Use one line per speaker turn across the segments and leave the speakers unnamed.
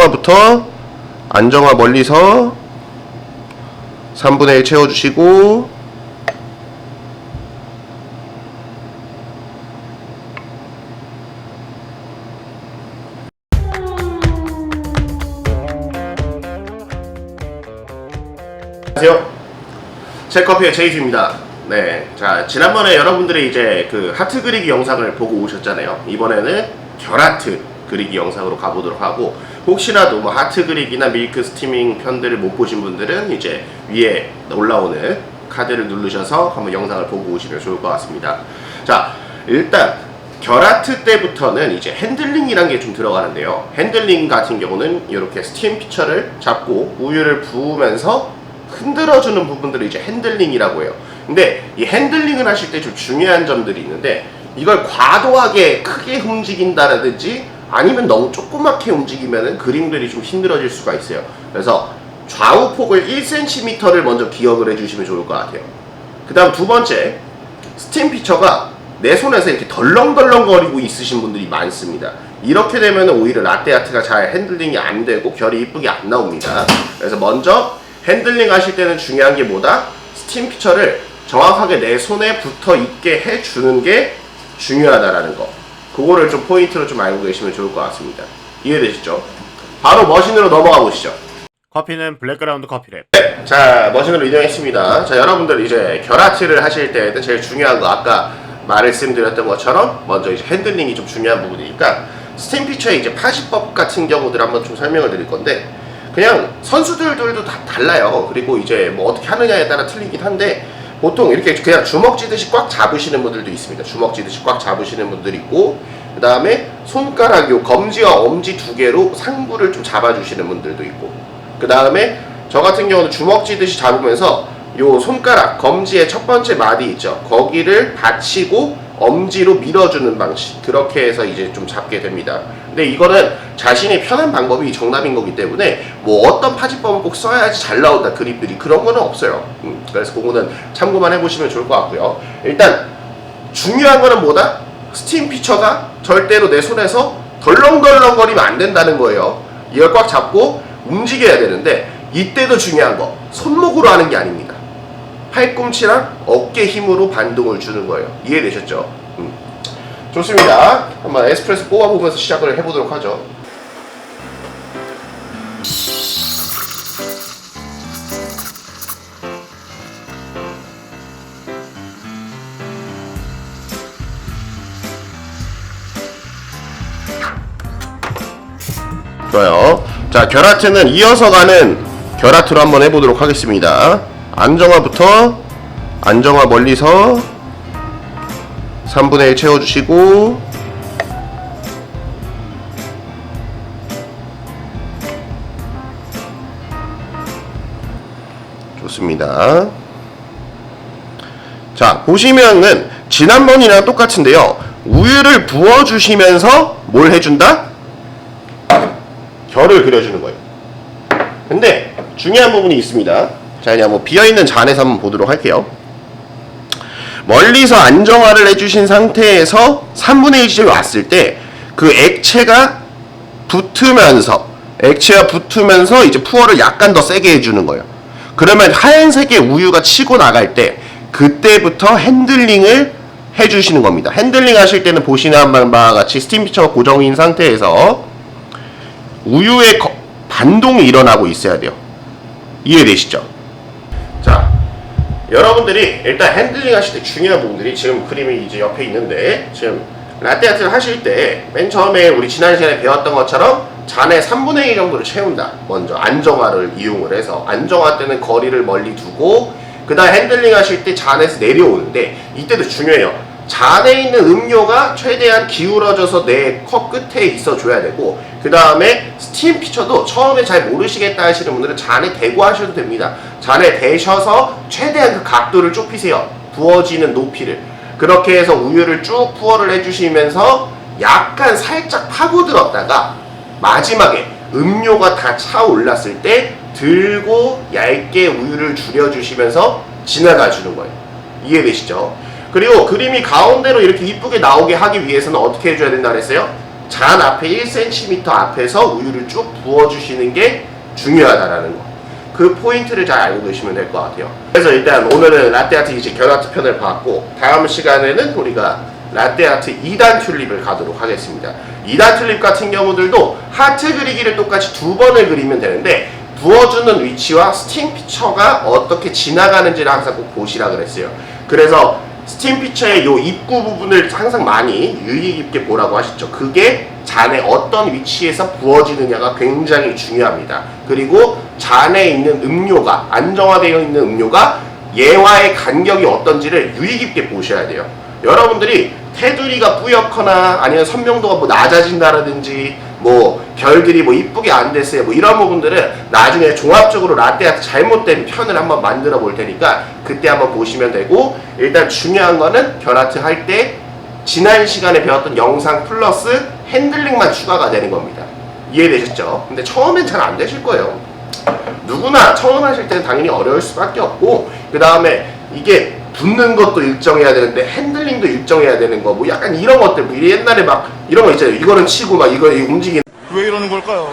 안정화부터 안정화 멀리서 3분의 1 채워주시고 안녕하세요. 책.커피의 제이수입니다. 네, 자 지난번에 여러분들이 이제 그 하트 그리기 영상을 보고 오셨잖아요. 이번에는 결하트 그리기 영상으로 가보도록 하고, 혹시라도 뭐 하트 그리기나 밀크 스티밍 편들을 못 보신 분들은 이제 위에 올라오는 카드를 누르셔서 한번 영상을 보고 오시면 좋을 것 같습니다. 자, 일단 결하트 때부터는 이제 핸들링이란 게 좀 들어가는데요. 핸들링 같은 경우는 이렇게 스팀 피처를 잡고 우유를 부으면서 흔들어주는 부분들을 이제 핸들링이라고 해요. 근데 이 핸들링을 하실 때 좀 중요한 점들이 있는데, 이걸 과도하게 크게 움직인다라든지 아니면 너무 조그맣게 움직이면 그림들이 좀 힘들어질 수가 있어요. 그래서 좌우 폭을 1cm를 먼저 기억을 해주시면 좋을 것 같아요. 그 다음 두 번째, 스팀 피처가 내 손에서 이렇게 덜렁덜렁거리고 있으신 분들이 많습니다. 이렇게 되면 오히려 라떼아트가 잘 핸들링이 안 되고 결이 이쁘게 안 나옵니다. 그래서 먼저 핸들링 하실 때는 중요한 게 뭐다? 스팀 피처를 정확하게 내 손에 붙어 있게 해주는 게 중요하다라는 거, 그거를 좀 포인트로 좀 알고 계시면 좋을 것 같습니다. 이해되시죠? 바로 머신으로 넘어가 보시죠.
커피는 블랙그라운드 커피랩.
네, 자 머신으로 이동했습니다. 자 여러분들 이제 결하트를 하실 때는 제일 중요한 거, 아까 말씀드렸던 것처럼 먼저 이제 핸들링이 좀 중요한 부분이니까 스팀 피처의 이제 파시법 같은 경우들 한번 좀 설명을 드릴 건데, 그냥 선수들도 다 달라요. 그리고 이제 뭐 어떻게 하느냐에 따라 틀리긴 한데, 보통 이렇게 그냥 주먹 쥐듯이 꽉 잡으시는 분들도 있습니다. 주먹 쥐듯이 꽉 잡으시는 분들이 있고, 그 다음에 손가락 요 검지와 엄지 두 개로 상부를 좀 잡아주시는 분들도 있고, 그 다음에 저 같은 경우는 주먹 쥐듯이 잡으면서 요 손가락 검지의 첫 번째 마디 있죠, 거기를 받치고 엄지로 밀어주는 방식, 그렇게 해서 이제 좀 잡게 됩니다. 근데 이거는 자신이 편한 방법이 정답인 거기 때문에 뭐 어떤 파지법을 꼭 써야지 잘 나온다 그립들이, 그런 거는 없어요. 그래서 그거는 참고만 해보시면 좋을 것 같고요. 일단 중요한 거는 뭐다? 스팀 피처가 절대로 내 손에서 덜렁덜렁거리면 안 된다는 거예요. 이걸 꽉 잡고 움직여야 되는데, 이때도 중요한 거, 손목으로 하는 게 아닙니다. 팔꿈치랑 어깨 힘으로 반동을 주는 거예요. 이해되셨죠? 좋습니다. 한번 에스프레소 뽑아보면서 시작을 해보도록 하죠. 좋아요. 자, 결하트는 이어서 가는 결하트로 한번 해보도록 하겠습니다. 안정화부터 안정화 멀리서 3분의 1 채워주시고, 좋습니다. 자, 보시면은 지난번이랑 똑같은데요. 우유를 부어주시면서 뭘 해준다? 결을 그려주는 거예요. 근데 중요한 부분이 있습니다. 자, 그냥 뭐 비어있는 잔에서 한번 보도록 할게요. 멀리서 안정화를 해주신 상태에서 3분의 1이 왔을 때 그 액체가 붙으면서 이제 푸어를 약간 더 세게 해주는 거예요. 그러면 하얀색의 우유가 치고 나갈 때 그때부터 핸들링을 해주시는 겁니다. 핸들링 하실 때는 보시는 바와 같이 스팀 피처가 고정인 상태에서 우유의 반동이 일어나고 있어야 돼요. 이해되시죠? 자, 여러분들이 일단 핸들링 하실 때 중요한 부분들이, 지금 그림이 이제 옆에 있는데, 지금 라떼아트를 하실 때 맨 처음에 우리 지난 시간에 배웠던 것처럼 잔에 3분의 1 정도를 채운다. 먼저 안정화를 이용을 해서, 안정화 때는 거리를 멀리 두고, 그 다음 핸들링 하실 때 잔에서 내려오는데, 이때도 중요해요. 잔에 있는 음료가 최대한 기울어져서 내 컵 끝에 있어 줘야 되고, 그 다음에 스팀 피처도 처음에 잘 모르시겠다 하시는 분들은 잔에 대고 하셔도 됩니다. 잔에 대셔서 최대한 그 각도를 좁히세요. 부어지는 높이를. 그렇게 해서 우유를 쭉 푸어를 해주시면서 약간 살짝 파고들었다가 마지막에 음료가 다 차올랐을 때 들고 얇게 우유를 줄여주시면서 지나가 주는 거예요. 이해되시죠? 그리고 그림이 가운데로 이렇게 이쁘게 나오게 하기 위해서는 어떻게 해줘야 된다 그랬어요? 잔 앞에 1cm 앞에서 우유를 쭉 부어주시는 게 중요하다라는 거. 그 포인트를 잘 알고 계시면 될 것 같아요. 그래서 일단 오늘은 라떼아트 이제 견아트 편을 봤고, 다음 시간에는 우리가 라떼아트 2단 튤립을 가도록 하겠습니다. 2단 튤립 같은 경우들도 하트 그리기를 똑같이 2번을 그리면 되는데, 부어주는 위치와 스팀 피처가 어떻게 지나가는지를 항상 꼭 보시라 그랬어요. 그래서 스팀 피처의 요 입구 부분을 항상 많이 유의 깊게 보라고 하셨죠. 그게 잔에 어떤 위치에서 부어지느냐가 굉장히 중요합니다. 그리고 잔에 있는 음료가, 안정화되어 있는 음료가 얘와의 간격이 어떤지를 유의 깊게 보셔야 돼요. 여러분들이 테두리가 뿌옇거나 아니면 선명도가 뭐 낮아진다라든지 뭐 결들이 뭐 이쁘게 안 됐어요, 뭐 이런 부분들은 나중에 종합적으로 라떼아트 잘못된 편을 한번 만들어 볼 테니까 그때 한번 보시면 되고, 일단 중요한 거는 견아트 할 때 지난 시간에 배웠던 영상 플러스 핸들링만 추가가 되는 겁니다. 이해되셨죠? 근데 처음엔 잘 안 되실 거예요. 누구나 처음 하실 때는 당연히 어려울 수밖에 없고, 그 다음에 이게 붙는 것도 일정해야 되는데 핸들링도 일정해야 되는 거, 뭐 약간 이런 것들, 뭐 옛날에 막 이런 거 있잖아요. 이거는 치고 막 이거 움직이는.
왜 이러는 걸까요?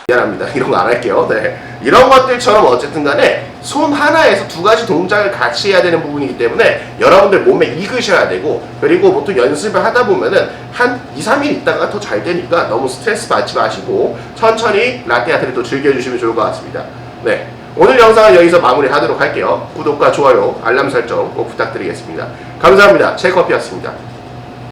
미안합니다. 이런 거 안 할게요. 네. 이런 것들처럼 어쨌든 간에 손 하나에서 두 가지 동작을 같이 해야 되는 부분이기 때문에 여러분들 몸에 익으셔야 되고, 그리고 보통 연습을 하다 보면은 한 2, 3일 있다가 더 잘 되니까 너무 스트레스 받지 마시고 천천히 라떼아트를 또 즐겨주시면 좋을 것 같습니다. 네. 오늘 영상은 여기서 마무리하도록 할게요. 구독과 좋아요, 알람 설정 꼭 부탁드리겠습니다. 감사합니다. 제커피였습니다.